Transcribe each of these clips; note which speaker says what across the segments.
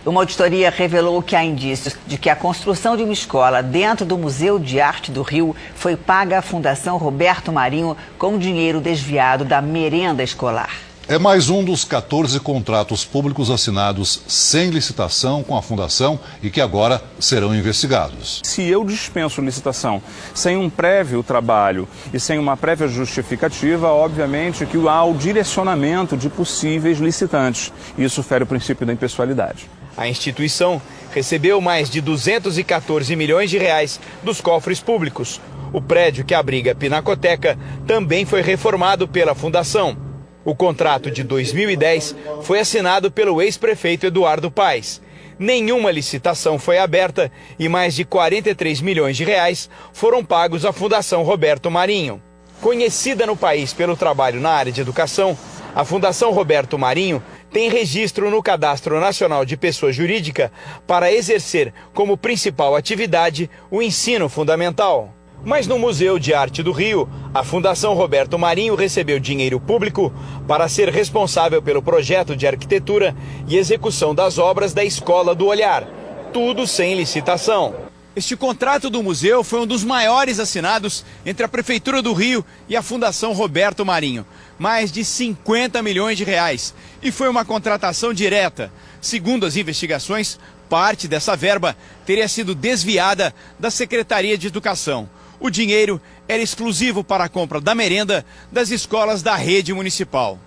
Speaker 1: Uma auditoria revelou que há indícios de que a construção de uma escola dentro do Museu de Arte do Rio foi paga à Fundação Roberto Marinho com dinheiro desviado da merenda escolar.
Speaker 2: É mais um dos 14 contratos públicos assinados sem licitação com a Fundação e que agora serão investigados.
Speaker 3: Se eu dispenso licitação sem um prévio trabalho e sem uma prévia justificativa, obviamente que há o direcionamento de possíveis licitantes. Isso fere o princípio da impessoalidade.
Speaker 4: A instituição recebeu mais de 214 milhões de reais dos cofres públicos. O prédio que abriga a Pinacoteca também foi reformado pela Fundação. O contrato de 2010 foi assinado pelo ex-prefeito Eduardo Paes. Nenhuma licitação foi aberta e mais de 43 milhões de reais foram pagos à Fundação Roberto Marinho. Conhecida no país pelo trabalho na área de educação, a Fundação Roberto Marinho tem registro no Cadastro Nacional de Pessoa Jurídica para exercer como principal atividade o ensino fundamental. Mas no Museu de Arte do Rio, a Fundação Roberto Marinho recebeu dinheiro público para ser responsável pelo projeto de arquitetura e execução das obras da Escola do Olhar, tudo sem licitação. Este contrato do museu foi um dos maiores assinados entre a Prefeitura do Rio e a Fundação Roberto Marinho. Mais de 50 milhões de reais. E foi uma contratação direta. Segundo as investigações, parte dessa verba teria sido desviada da Secretaria de Educação. O dinheiro era exclusivo para a compra da merenda das escolas da rede municipal.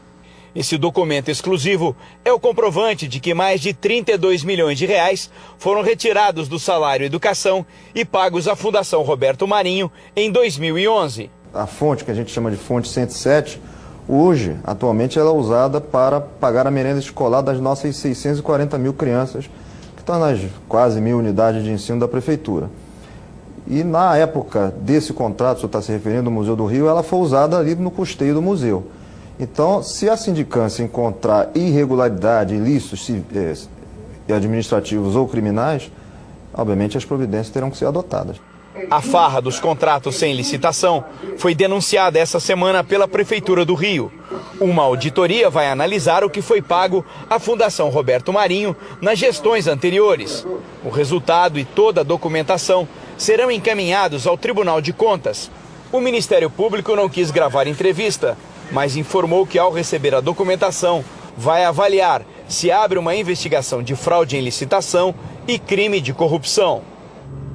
Speaker 4: Esse documento exclusivo é o comprovante de que mais de 32 milhões de reais foram retirados do salário educação e pagos à Fundação Roberto Marinho em 2011.
Speaker 5: A fonte, que a gente chama de fonte 107, hoje, atualmente, ela é usada para pagar a merenda escolar das nossas 640 mil crianças, que estão nas quase 1.000 unidades de ensino da Prefeitura. E na época desse contrato, o senhor está se referindo ao Museu do Rio, ela foi usada ali no custeio do museu. Então, se a sindicância encontrar irregularidade, ilícitos administrativos ou criminais, obviamente as providências terão que ser adotadas.
Speaker 4: A farra dos contratos sem licitação foi denunciada essa semana pela Prefeitura do Rio. Uma auditoria vai analisar o que foi pago à Fundação Roberto Marinho nas gestões anteriores. O resultado e toda a documentação serão encaminhados ao Tribunal de Contas. O Ministério Público não quis gravar entrevista, mas informou que ao receber a documentação, vai avaliar se abre uma investigação de fraude em licitação e crime de corrupção.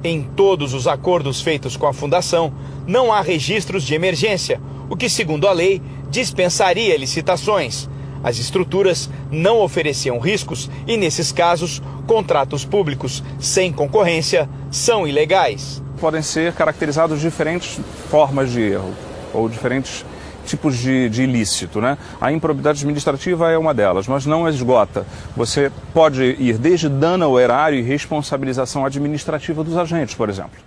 Speaker 4: Em todos os acordos feitos com a Fundação, não há registros de emergência, o que, segundo a lei, dispensaria licitações. As estruturas não ofereciam riscos e, nesses casos, contratos públicos sem concorrência são ilegais.
Speaker 3: Podem ser caracterizados diferentes formas de erro ou diferentes tipos de ilícito, né? A improbidade administrativa é uma delas, mas não esgota. Você pode ir desde dano ao erário e responsabilização administrativa dos agentes, por exemplo.